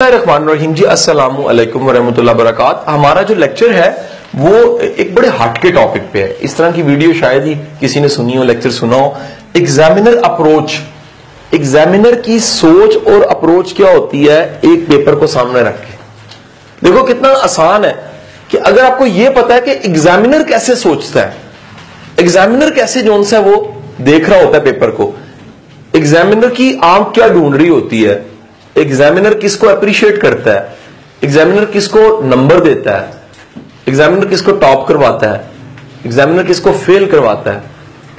रहीम जी, अस्सलामु अलैकुम वरहमतुल्लाहि वबरकातुहू। हमारा जो लेक्चर है वो एक बड़े हटके टॉपिक पे है। इस तरह की वीडियो शायद ही किसी ने सुनी हो, लेक्चर सुना हो। एग्जामिनर अप्रोच, एग्जामिनर की सोच और अप्रोच क्या होती है एक पेपर को सामने रख के। देखो कितना आसान है कि अगर आपको यह पता है कि एग्जामिनर कैसे सोचता है, एग्जामिनर कैसे जोन सा वो देख रहा होता है पेपर को, एग्जामिनर की आंख क्या ढूंढ रही होती है, एग्जामिनर किसको अप्रिशिएट करता है, एग्जामिनर किसको नंबर देता है, एग्जामिनर किसको टॉप करवाता है, एग्जामिनर किसको फेल करवाता है,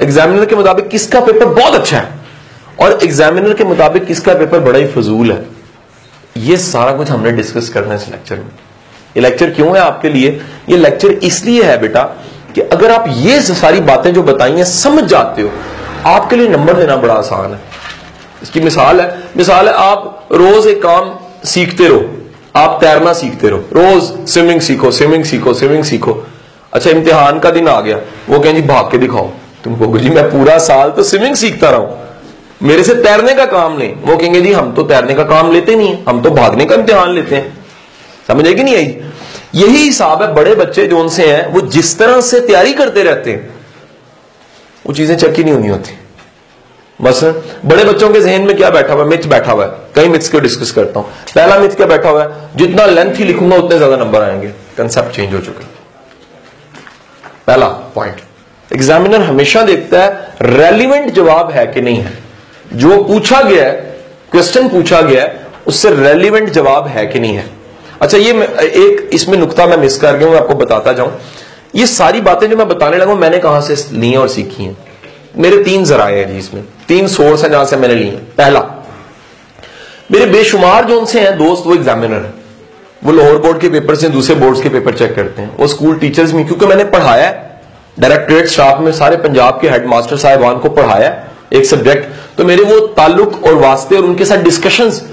एग्जामिनर के मुताबिक किसका पेपर बहुत अच्छा है और एग्जामिनर के मुताबिक किसका पेपर बड़ा ही फजूल है। ये सारा कुछ हमने डिस्कस करना है इस लेक्चर में। ये लेक्चर क्यों है आपके लिए? ये लेक्चर इसलिए है बेटा कि अगर आप ये सारी बातें जो बताई हैं समझ जाते हो, आपके लिए नंबर देना बड़ा आसान है। इसकी मिसाल है आप रोज एक काम सीखते रहो, आप तैरना सीखते रहो, रोज स्विमिंग सीखो, स्विमिंग सीखो, स्विमिंग सीखो। अच्छा, इम्तिहान का दिन आ गया, वो कहें जी भाग के दिखाओ। तुम कहोगे जी मैं पूरा साल तो स्विमिंग सीखता रहा हूं, मेरे से तैरने का काम नहीं। वो कहेंगे जी हम तो तैरने का काम लेते नहीं, हम तो भागने का इम्तिहान लेते हैं। समझ आई कि नहीं आई? यही हिसाब है बड़े बच्चे जो उनसे हैं, वो जिस तरह से तैयारी करते रहते हैं वो चीजें चेक ही नहीं होनी होती। बस बड़े बच्चों के जहन में क्या बैठा हुआ है? मिथ बैठा हुआ है। कई मिथ्स को डिस्कस करता हूं। पहला मिथ क्या बैठा हुआ है? जितना लेंथी लिखूंगा उतने ज्यादा नंबर आएंगे। कंसेप्ट चेंज हो चुका है। पहला पॉइंट, एग्जामिनर हमेशा देखता है रेलिवेंट जवाब है कि नहीं है। जो पूछा गया है, क्वेश्चन पूछा गया है, उससे रेलिवेंट जवाब है कि नहीं है। अच्छा, ये एक इसमें नुक्ता मैं मिस कर गया हूं, आपको बताता जाऊं। ये सारी बातें जो मैं बताने लगा मैंने कहां से ली हैं और सीखी हैं? मेरे तीन जराए हैं जी, इसमें तीन सोर्स हैं जहां से मैंने ली है। पहला, मेरे बेशुमार जो उनसे हैं दोस्त, वो एग्जामिनर है। वो लाहौर बोर्ड के पेपर से दूसरे बोर्ड्स के पेपर चेक करते हैं। वो स्कूल टीचर्स में, क्योंकि मैंने पढ़ाया है डायरेक्टरेट स्टाफ में, सारे पंजाब के हेडमास्टर साहिबान को पढ़ाया एक सब्जेक्ट, तो मेरे वो ताल्लुक और वास्ते और उनके साथ डिस्कशंस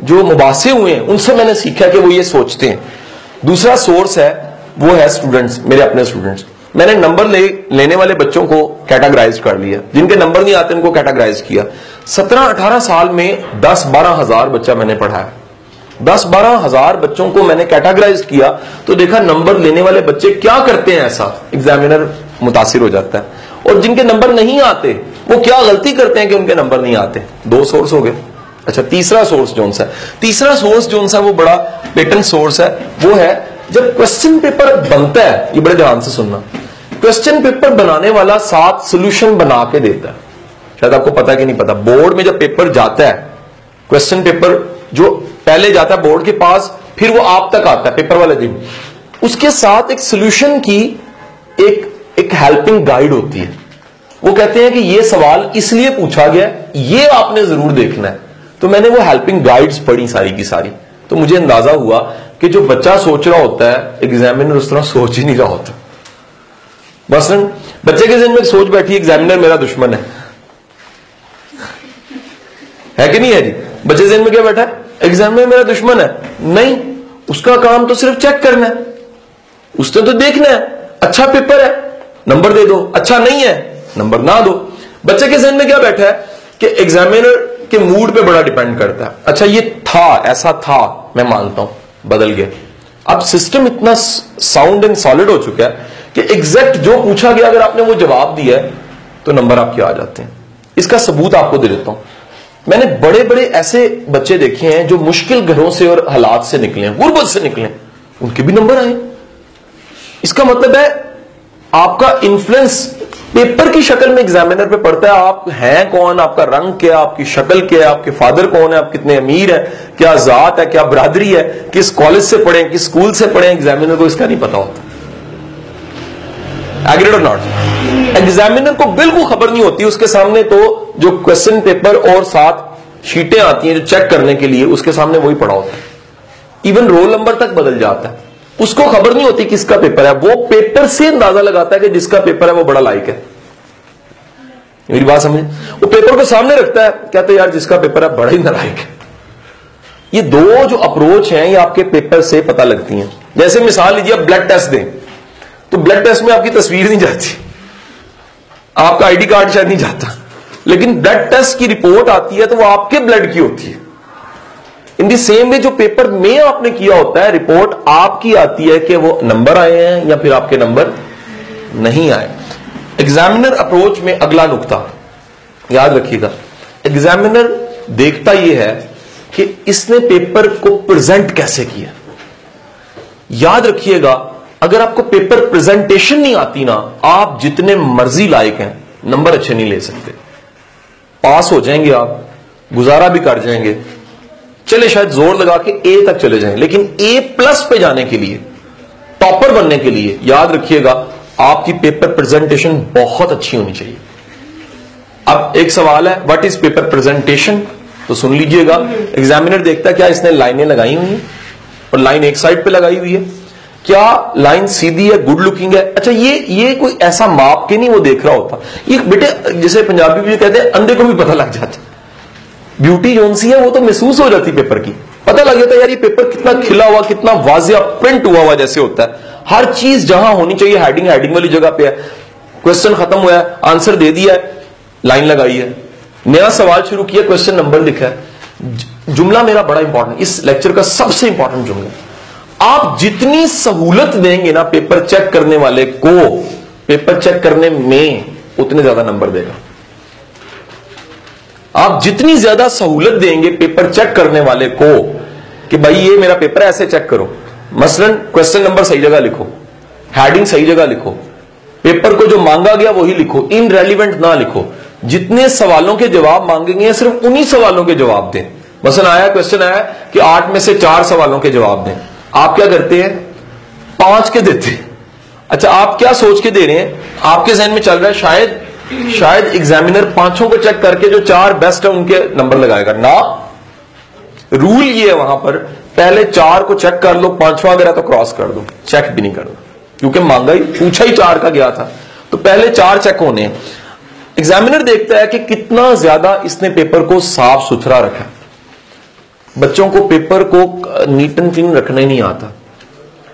जो मुबासे हुए हैं, उनसे मैंने सीखा कि वो ये सोचते हैं। दूसरा सोर्स है वो है स्टूडेंट्स, मेरे अपने स्टूडेंट्स। मैंने नंबर लेने वाले बच्चों को कैटेगराइज कर लिया, जिनके नंबर नहीं आते उनको कैटेगराइज किया। 17-18 साल में 10-12 हजार बच्चा मैंने पढ़ाया। 10-12 हजार बच्चों को मैंने कैटेगराइज किया, तो देखा नंबर लेने वाले बच्चे क्या करते हैं, ऐसा एग्जामिनर मुतासिर हो जाता है। और जिनके नंबर नहीं आते वो क्या गलती करते हैं कि उनके नंबर नहीं आते। दो सोर्स हो गए। अच्छा, तीसरा सोर्स जोन सा, तीसरा सोर्स जोन सा वो बड़ा पेटेंट सोर्स है, वो है जब क्वेश्चन पेपर बनता है। ये बड़े ध्यान से सुनना, क्वेश्चन पेपर बनाने वाला साथ सोल्यूशन बना के देता है। शायद आपको पता कि नहीं पता, बोर्ड में जब पेपर जाता है, क्वेश्चन पेपर जो पहले जाता है बोर्ड के पास, फिर वो आप तक आता है पेपर वाले दिन, उसके साथ एक सोल्यूशन की एक हेल्पिंग गाइड होती है। वो कहते हैं कि ये सवाल इसलिए पूछा गया, ये आपने जरूर देखना है। तो मैंने वो हेल्पिंग गाइड्स पढ़ी सारी की सारी, तो मुझे अंदाजा हुआ कि जो बच्चा सोच रहा होता है एग्जामिनर उस तरह सोच ही नहीं रहा होता। मसलन बच्चे के जहन में सोच बैठी एग्जामिनर मेरा दुश्मन है कि नहीं है जी? बच्चे जहन में क्या बैठा है? एग्जामिनर मेरा दुश्मन है। नहीं, उसका काम तो सिर्फ चेक करना है, उसने तो देखना है अच्छा पेपर है नंबर दे दो, अच्छा नहीं है नंबर ना दो। बच्चे के जहन में क्या बैठा है कि एग्जामिनर के मूड पे बड़ा डिपेंड करता है। अच्छा, ये था, ऐसा था, मैं मानता हूं, बदल गया। अब सिस्टम इतना साउंड एंड सॉलिड हो चुका है कि एग्जैक्ट जो पूछा गया अगर आपने वो जवाब दिया है तो नंबर आपके आ जाते हैं। इसका सबूत आपको दे देता हूं। मैंने बड़े बड़े ऐसे बच्चे देखे हैं जो मुश्किल घरों से और हालात से निकले हैं, गुर्बत से निकले, उनके भी नंबर आए। इसका मतलब है आपका इन्फ्लुएंस पेपर की शक्ल में एग्जामिनर पे पड़ता है। आप हैं कौन, आपका रंग क्या, आपकी शक्ल क्या है, आपके फादर कौन है, आप कितने अमीर हैं, क्या जात है, क्या बरादरी है, किस कॉलेज से पढ़े, किस स्कूल से पढ़े, एग्जामिनर को इसका नहीं पता होता। एग्रीड और नॉट? एग्जामिनर को बिल्कुल खबर नहीं होती उसके सामने, तो जो क्वेश्चन पेपर और साथ शीटें आती हैं जो चेक करने के लिए, उसके सामने वही पड़ा होता है। इवन रोल नंबर तक बदल जाता है, उसको खबर नहीं होती किसका पेपर है। वो पेपर से अंदाजा लगाता है कि जिसका पेपर है वो बड़ा लायक है। मेरी बात समझे? वो पेपर को सामने रखता है, कहते यार जिसका पेपर है बड़ा ही नालायक है। ये दो जो अप्रोच हैं ये आपके पेपर से पता लगती हैं। जैसे मिसाल लीजिए आप ब्लड टेस्ट दें, तो ब्लड टेस्ट में आपकी तस्वीर नहीं जाती, आपका आईडी कार्ड शायद नहीं जाता, लेकिन ब्लड टेस्ट की रिपोर्ट आती है तो वो आपके ब्लड की होती है। इन द सेम वे जो पेपर में आपने किया होता है, रिपोर्ट आपकी आती है कि वो नंबर आए हैं या फिर आपके नंबर नहीं आए। एग्जामिनर अप्रोच में अगला नुक्ता याद रखिएगा, एग्जामिनर देखता यह है कि इसने पेपर को प्रेजेंट कैसे किया। याद रखिएगा, अगर आपको पेपर प्रेजेंटेशन नहीं आती ना, आप जितने मर्जी लायक हैं, नंबर अच्छे नहीं ले सकते। पास हो जाएंगे आप, गुजारा भी कर जाएंगे, चले शायद जोर लगा के ए तक चले जाएं, लेकिन ए प्लस पे जाने के लिए, टॉपर बनने के लिए, याद रखिएगा आपकी पेपर प्रेजेंटेशन बहुत अच्छी होनी चाहिए। अब एक सवाल है, व्हाट इज पेपर प्रेजेंटेशन, तो सुन लीजिएगा। एग्जामिनर देखता है क्या इसने लाइनें लगाई हुई हैं और लाइन एक साइड पे लगाई हुई है, क्या लाइन सीधी है, गुड लुकिंग है। अच्छा, ये कोई ऐसा माप के नहीं वो देख रहा होता, ये बेटे जैसे पंजाबी में कहते हैं अंधे को भी पता लग जाता, ब्यूटी जोन सी है वो तो महसूस हो जाती पेपर की, पता लग जाता है यार ये पेपर कितना खिला हुआ, कितना वाजिया प्रिंट हुआ जैसे होता है। हर चीज जहां होनी चाहिए हेडिंग वाली जगह पे है, क्वेश्चन खत्म हुआ है, आंसर दे दिया है, लाइन लगाई है, नया सवाल शुरू किया, क्वेश्चन नंबर लिखा है। जुमला मेरा बड़ा इंपॉर्टेंट, इस लेक्चर का सबसे इंपॉर्टेंट जुमला, आप जितनी सहूलत देंगे ना पेपर चेक करने वाले को, पेपर चेक करने में उतने ज्यादा नंबर देगा। आप जितनी ज्यादा सहूलत देंगे पेपर चेक करने वाले को कि भाई ये मेरा पेपर है, ऐसे चेक करो, मसलन क्वेश्चन नंबर सही जगह लिखो, हेडिंग सही जगह लिखो, पेपर को जो मांगा गया वही लिखो, इनरेलीवेंट ना लिखो, जितने सवालों के जवाब मांगेंगे सिर्फ उन्हीं सवालों के जवाब दें। मसलन आया क्वेश्चन आया कि 8 में से 4 सवालों के जवाब दें, आप क्या करते हैं 5 के देते हैं। अच्छा, आप क्या सोच के दे रहे हैं, आपके जहन में चल रहा है शायद एग्जामिनर 5 को चेक करके जो 4 बेस्ट है उनके नंबर लगाएगा ना। रूल ये है वहां पर, पहले 4 को चेक कर लो, 5वां अगर है तो क्रॉस कर दो, चेक भी नहीं कर दो, क्योंकि मांगा ही पूछा ही 4 का गया था, तो पहले 4 चेक होने हैं। एग्जामिनर देखता है कि कितना ज्यादा इसने पेपर को साफ सुथरा रखा। बच्चों को पेपर को नीट एंड क्लीन रखना ही नहीं आता,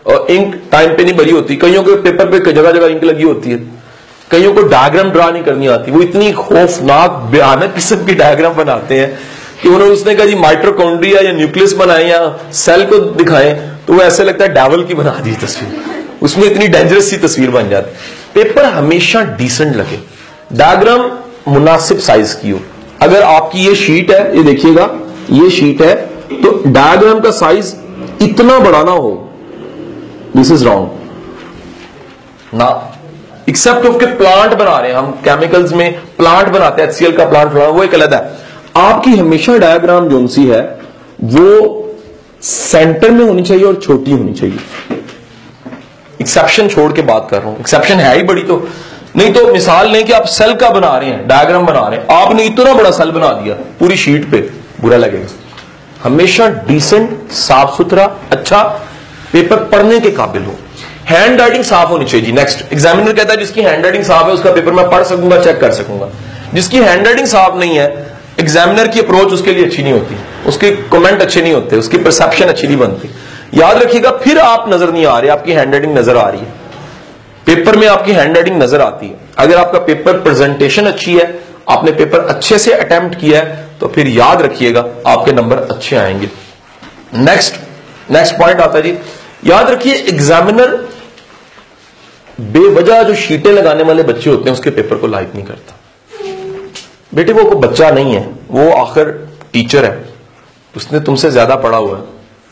और इंक टाइम पे नहीं भरी होती, कईयों के पेपर पे जगह जगह इंक लगी होती है, कईयों को डायग्राम ड्रा नहीं करनी आती, वो इतनी खौफनाक भयानक किस्म की डायग्राम बनाते हैं कि उसने कहा जी माइटोकॉन्ड्रिया या न्यूक्लियस बनाए या सेल को दिखाएं, तो वो ऐसे लगता है डेविल की बना दी तस्वीर, उसमें इतनी डेंजरस सी तस्वीर बन जाती। पेपर हमेशा डिसेंट लगे, डायग्राम मुनासिब साइज की हो। अगर आपकी ये शीट है, ये देखिएगा ये शीट है, तो डायग्राम का साइज इतना बड़ा ना हो, दिस इज रॉन्ग ना। एक्सेप्ट ऑफ के प्लांट बना रहे हैं हम, केमिकल्स में प्लांट बनाते हैं, HCl का प्लांट, वो एक अलग है। आपकी हमेशा डायग्राम जो सी है वो सेंटर में होनी चाहिए और छोटी होनी चाहिए। एक्सेप्शन छोड़ के बात कर रहा हूं, एक्सेप्शन है ही बड़ी तो नहीं, तो मिसाल लें कि आप सेल का बना रहे हैं, डायग्राम बना रहे हैं, आपने इतना बड़ा सेल बना दिया पूरी शीट पे, बुरा लगेगा। हमेशा डिसेंट, साफ सुथरा, अच्छा पेपर पढ़ने के काबिल हो, हैंड राइटिंग साफ होनी चाहिए जी। नेक्स्ट, एग्जामिनर कहता है जिसकी हैंड राइटिंग साफ है उसका पेपर मैं पढ़ सकूंगा, चेक कर सकूंगा। जिसकी हैंड राइटिंग साफ नहीं है, एग्जामिनर की अप्रोच उसके लिए अच्छी नहीं होती, उसके कमेंट अच्छे नहीं होते, उसकी परसेप्शन अच्छी नहीं बनती। याद रखिएगा, फिर आप नजर नहीं आ रहे, आपकी हैंड राइटिंग नजर आ रही है, पेपर में आपकी हैंड राइटिंग नजर आती है। अगर आपका पेपर प्रेजेंटेशन अच्छी है, आपने पेपर अच्छे से अटेम्प्ट किया है, तो फिर याद रखिएगा आपके नंबर अच्छे आएंगे। नेक्स्ट पॉइंट आता है जी, याद रखिए एग्जामिनर बेवजह जो शीटें लगाने वाले बच्चे होते हैं उसके पेपर को लाइक नहीं करता। बेटे वो कोई बच्चा नहीं है, वो आखिर टीचर है, उसने तुमसे ज्यादा पढ़ा हुआ है,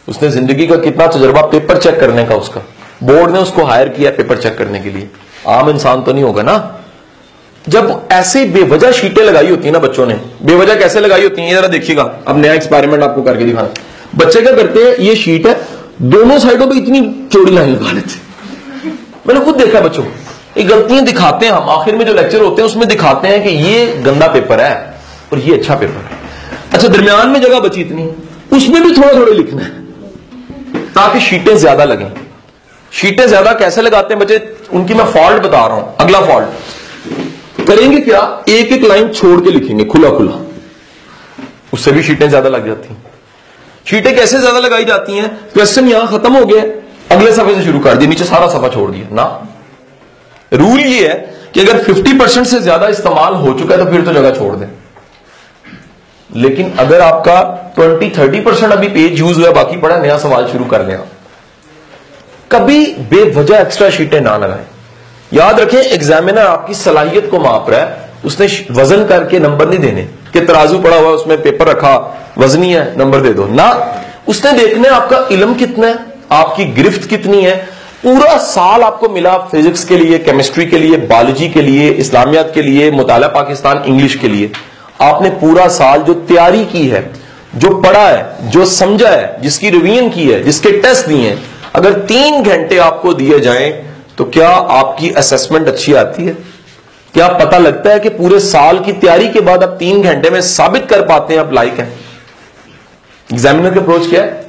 उसने जिंदगी का कितना तजुर्बा पेपर चेक करने का, उसका बोर्ड ने उसको हायर किया पेपर चेक करने के लिए, आम इंसान तो नहीं होगा ना। जब ऐसे बेवजह शीटें लगाई होती है ना बच्चों ने, बेवजह कैसे लगाई होती है, ये जरा देखिएगा, अब नया एक्सपेरिमेंट आपको करके दिखाना। बच्चे क्या करते हैं, ये शीट है, दोनों साइडों पे इतनी चौड़ी लाइन लगा लेते, मैंने खुद देखा बच्चों, ये गलतियां दिखाते हैं हम, आखिर में जो लेक्चर होते हैं उसमें दिखाते हैं कि ये गंदा पेपर है और ये अच्छा पेपर है। अच्छा, दरमियान में जगह बची इतनी, उसमें भी थोड़ा थोड़ा लिखना है ताकि शीटें ज्यादा लगें। शीटें ज्यादा कैसे लगाते हैं बच्चे, उनकी मैं फॉल्ट बता रहा हूं। अगला फॉल्ट करेंगे क्या, एक एक लाइन छोड़ के लिखेंगे खुला खुला, उससे भी शीटें ज्यादा लग जाती हैं। शीटें कैसे ज्यादा लगाई जाती हैं, क्वेश्चन यहां खत्म हो गया, अगले सफे से शुरू कर दिया, नीचे सारा सफा छोड़ दिया ना। रूल ये है कि अगर 50% से ज्यादा इस्तेमाल हो चुका है तो फिर तो जगह छोड़ दें लेकिन अगर आपका 20-30% अभी पेज यूज हुआ, बाकी पड़ा, नया सवाल शुरू कर लें। कभी बेवजह एक्स्ट्रा शीटें ना लगाएं। याद रखें, एग्जामिनर आपकी सलाहियत को माप रहा है, उसने वजन करके नंबर नहीं देने कि तराजू पड़ा हुआ उसमें पेपर रखा, वजनी है नंबर दे दो ना। उसने देखना है आपका इल्म कितना है, आपकी गिरफ्त कितनी है। पूरा साल आपको मिला फिजिक्स के लिए, केमिस्ट्री के लिए, बायोलॉजी के लिए, इस्लामियात के लिए, मुताला पाकिस्तान इंग्लिश के लिए। आपने पूरा साल जो तैयारी की है, जो पढ़ा है, जो समझा है, जिसकी रिवीजन की है, जिसके टेस्ट दिए हैं, अगर 3 घंटे आपको दिए जाएं तो क्या आपकी असेसमेंट अच्छी आती है? क्या पता लगता है कि पूरे साल की तैयारी के बाद आप 3 घंटे में साबित कर पाते हैं आप लायक हैं? एग्जामिनर का अप्रोच क्या है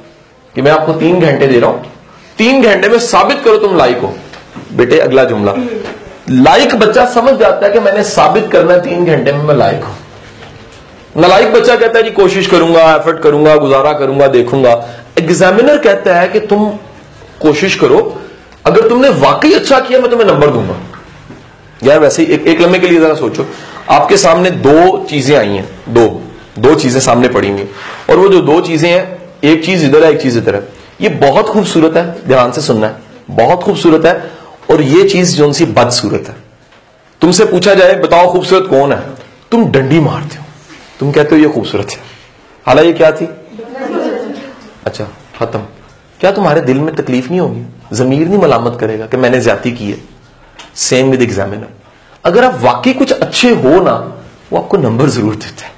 कि मैं आपको 3 घंटे दे रहा हूं, 3 घंटे में साबित करो तुम लायक हो। बेटे अगला जुमला, लायक बच्चा समझ जाता है कि मैंने साबित करना है 3 घंटे में मैं लायक हूं। नालायक बच्चा कहता है जी कोशिश करूंगा, एफर्ट करूंगा, गुजारा करूंगा, देखूंगा। एग्जामिनर कहता है कि तुम कोशिश करो, अगर तुमने वाकई अच्छा किया मैं तुम्हें नंबर दूंगा। यार वैसे ही एक लम्हे के लिए जरा सोचो, आपके सामने 2 चीजें आई हैं, दो चीजें सामने पड़ी हुई, और वो जो 2 चीजें हैं, एक चीज इधर है, एक चीज इधर है। ये बहुत खूबसूरत है, ध्यान से सुनना है, बहुत खूबसूरत है, और ये चीज जो सी बदसूरत है। तुमसे पूछा जाए बताओ खूबसूरत कौन है, तुम डंडी मारते हो, तुम कहते हो ये खूबसूरत है, हालांकि ये क्या थी? अच्छा खत्म। क्या तुम्हारे दिल में तकलीफ नहीं होगी? जमीर नहीं मलामत करेगा कि मैंने ज्यादती की है? Same with examiner. अगर आप वाकई कुछ अच्छे हो ना, वो आपको नंबर जरूर देता है।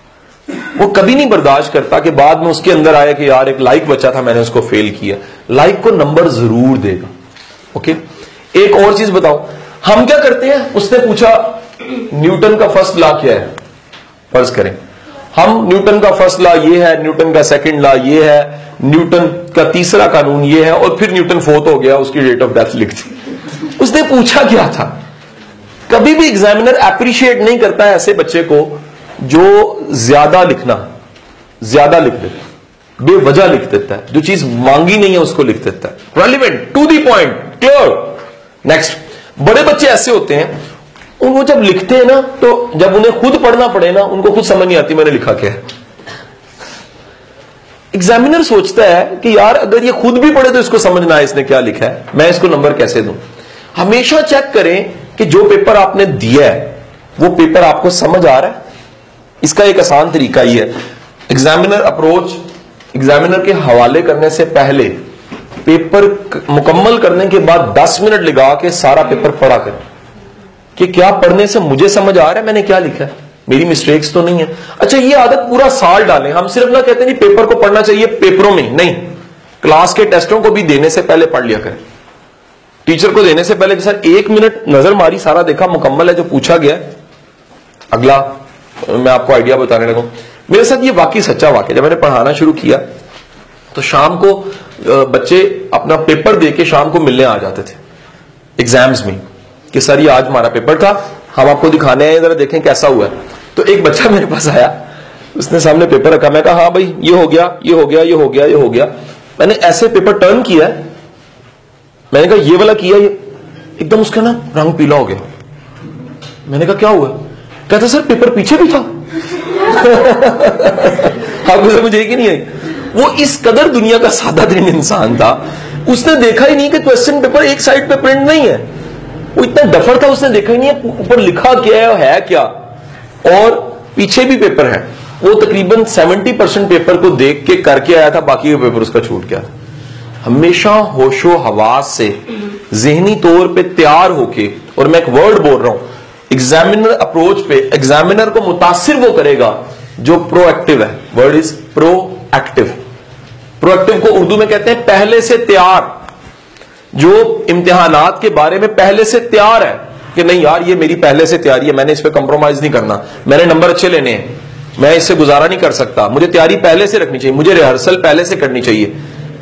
वो कभी नहीं बर्दाश्त करता कि बाद में उसके अंदर आया कि यार एक लाइक बच्चा था मैंने उसको फेल किया। लाइक को नंबर जरूर देगा। ओके, एक और चीज बताओ, हम क्या करते हैं? उसने पूछा न्यूटन का फर्स्ट लॉ क्या है, फर्ज करें हम न्यूटन का फर्स्ट लॉ ये है, न्यूटन का सेकंड लॉ ये है, न्यूटन का तीसरा कानून ये है, और फिर न्यूटन फोर्थ हो गया, उसकी डेट ऑफ डेथ लिख दी। उसने पूछा क्या था? कभी भी एग्जामिनर अप्रिशिएट नहीं करता है ऐसे बच्चे को जो ज्यादा लिख देता है, बेवजह लिख देता है, जो चीज मांगी नहीं है उसको लिख देता है। Relevant, to the point, clear. Next, बड़े बच्चे ऐसे होते हैं, वो जब लिखते हैं ना, तो जब उन्हें खुद पढ़ना पड़े ना, उनको खुद समझ नहीं आती मैंने लिखा क्या है। एग्जामिनर सोचता है कि यार अगर ये खुद भी पढ़े तो इसको समझना है इसने क्या लिखा है, मैं इसको नंबर कैसे दूं। हमेशा चेक करें कि जो पेपर आपने दिया है वो पेपर आपको समझ आ रहा है। इसका एक आसान तरीका ही है, एग्जामिनर अप्रोच, एग्जामिनर के हवाले करने से पहले पेपर मुकम्मल करने के बाद 10 मिनट लगा के सारा पेपर पढ़ा करें कि क्या पढ़ने से मुझे समझ आ रहा है मैंने क्या लिखा है, मेरी मिस्टेक्स तो नहीं है। अच्छा, ये आदत पूरा साल डालें। हम सिर्फ ना कहते हैं पेपर को पढ़ना चाहिए पेपरों में, नहीं, क्लास के टेस्टों को भी देने से पहले पढ़ लिया करें। टीचर को देने से पहले कि सर 1 मिनट नजर मारी, सारा देखा, मुकम्मल है जो पूछा गया। अगला मैं आपको आइडिया बताने लगा, मेरे साथ ये वाकई सच्चा वाकया, जब मैंने पढ़ाना शुरू किया तो शाम को बच्चे अपना पेपर दे के शाम को मिलने आ जाते थे एग्जाम्स में कि सर ये आज हमारा पेपर था, हम आपको दिखाने आए, जरा देखें कैसा हुआ है। तो एक बच्चा मेरे पास आया, उसने सामने पेपर रखा, मैं कहा हाँ भाई ये हो गया, ये हो गया, ये हो गया, ये हो गया। मैंने ऐसे पेपर टर्न किया, मैंने कहा ये वाला किया, ये एकदम उसका ना रंग पीला हो गया। मैंने कहा क्या हुआ? कहता सर पेपर पीछे भी था। आपको समझ आई कि नहीं आई? वो इस कदर दुनिया का सादा दिन इंसान था, उसने देखा ही नहीं कि क्वेश्चन पेपर एक साइड पे प्रिंट नहीं है। वो इतना डफर था, उसने देखा ही नहीं है ऊपर लिखा क्या है क्या, और पीछे भी पेपर है। वो तकरीबन 70% पेपर को देख के करके आया था, बाकी का पेपर उसका छूट गया था। हमेशा होशो हवास से ज़हनी तौर पे तैयार होके, और मैं एक वर्ड बोल रहा हूं एग्जामिनर अप्रोच पे, एग्जामिनर को मुतासिर वो करेगा जो प्रोएक्टिव है। Word is proactive. प्रोएक्टिव को उर्दू में कहते हैं पहले से तैयार, जो इम्तिहानात के बारे में पहले से तैयार है कि नहीं यार ये मेरी पहले से तैयारी है, मैंने इस पे कंप्रोमाइज नहीं करना, मैंने नंबर अच्छे लेने हैं, मैं इससे गुजारा नहीं कर सकता, मुझे तैयारी पहले से रखनी चाहिए, मुझे रिहर्सल पहले से करनी चाहिए,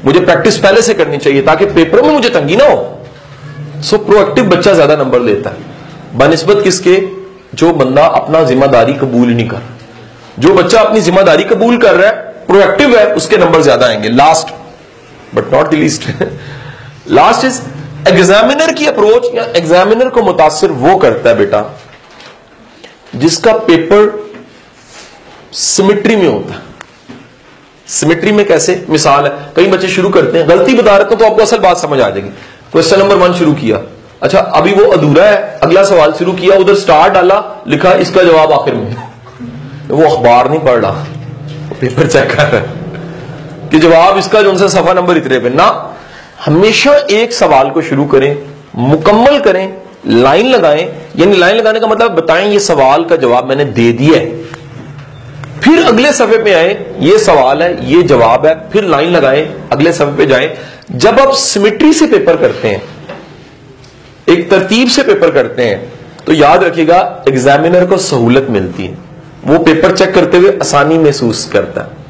मुझे प्रैक्टिस पहले से करनी चाहिए ताकि पेपरों में मुझे तंगी ना हो। सो प्रोएक्टिव बच्चा ज्यादा नंबर लेता है बनिस्बत किसके? जो बंदा अपना जिम्मेदारी कबूल नहीं कर। जो बच्चा अपनी जिम्मेदारी कबूल कर रहा है, प्रोएक्टिव है, उसके नंबर ज्यादा आएंगे। Last but not the least, last is examiner की अप्रोच, या एग्जामिनर को मुतासिर वो करता है बेटा जिसका पेपर सिमेट्री में होता है। सिमेट्री में कैसे? मिसाल है, कई बच्चे शुरू करते हैं, गलती बता रहे तो आपको असल बात समझ आ जाएगी। क्वेश्चन नंबर 1 शुरू किया, अच्छा अभी वो अधूरा है, अगला सवाल शुरू किया, उधर स्टार डाला, लिखा इसका जवाब आखिर में। वो अखबार नहीं पढ़ रहा, पेपर चेक कर रहा है कि जवाब इसका जो उनसे सफा नंबर इतने पे ना। हमेशा एक सवाल को शुरू करें, मुकम्मल करें, लाइन लगाएं, यानी लाइन लगाने का मतलब बताएं ये सवाल का जवाब मैंने दे दिया है, फिर अगले सफे पे आए, ये सवाल है ये जवाब है, फिर लाइन लगाएं, अगले सफे पे जाएं। जब आप सिमेट्री से पेपर करते हैं, एक तरतीब से पेपर करते हैं, तो याद रखिएगा एग्जामिनर को सहूलत मिलती है, वो पेपर चेक करते हुए आसानी महसूस करता है,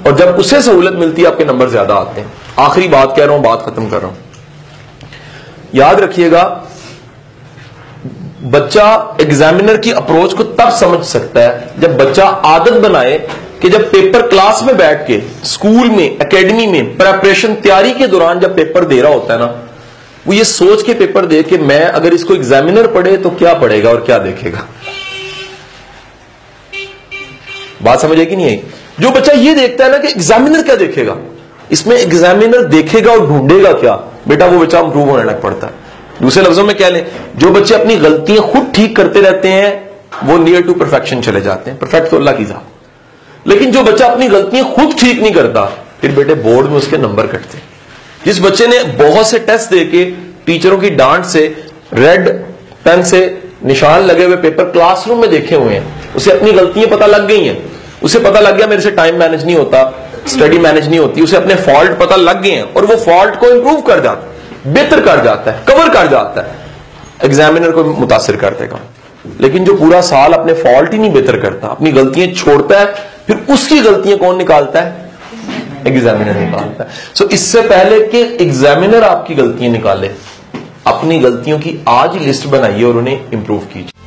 और जब उसे सहूलत मिलती है आपके नंबर ज्यादा आते हैं। आखिरी बात कह रहा हूं, बात खत्म कर रहा हूं, याद रखिएगा बच्चा एग्जामिनर की अप्रोच को तब समझ सकता है जब बच्चा आदत बनाए कि जब पेपर क्लास में बैठ के स्कूल में, एकेडमी में प्रेपरेशन तैयारी के दौरान जब पेपर दे रहा होता है ना, वो ये सोच के पेपर दे कि मैं अगर इसको एग्जामिनर पढ़े तो क्या पढ़ेगा और क्या देखेगा। बात समझ आई कि नहीं आई? जो बच्चा ये देखता है ना कि एग्जामिनर क्या देखेगा, इसमें एग्जामिनर देखेगा और ढूंढेगा क्या, बेटा वो बच्चा इंप्रूव होने लग पड़ता है। दूसरे लफ्जों में कह लें, जो बच्चे अपनी गलतियां खुद ठीक करते रहते हैं वो नियर टू परफेक्शन चले जाते हैं। परफेक्ट तो अल्लाह की जात, लेकिन जो बच्चा अपनी गलतियां खुद ठीक नहीं करता, फिर बेटे बोर्ड में उसके नंबर कटते हैं। जिस बच्चे ने बहुत से टेस्ट देके टीचरों की डांट से, रेड पेन से निशान लगे हुए पेपर क्लासरूम में देखे हुए हैं, उसे अपनी गलतियां पता लग गई हैं, उसे पता लग गया मेरे से टाइम मैनेज नहीं होता, स्टडी मैनेज नहीं होती, उसे अपने फॉल्ट पता लग गए हैं, और वो फॉल्ट को इंप्रूव कर जाता है, बेहतर कर जाता है, कवर कर जाता है, एग्जामिनर को मुतासिर कर देगा। लेकिन जो पूरा साल अपने फॉल्ट ही नहीं बेहतर करता, अपनी गलतियां छोड़ता है, फिर उसकी गलतियां कौन निकालता है? एग्जामिनर निकालता है। सो इससे पहले कि एग्जामिनर आपकी गलतियां निकाले, अपनी गलतियों की आज लिस्ट बनाइए और उन्हें इंप्रूव कीजिए।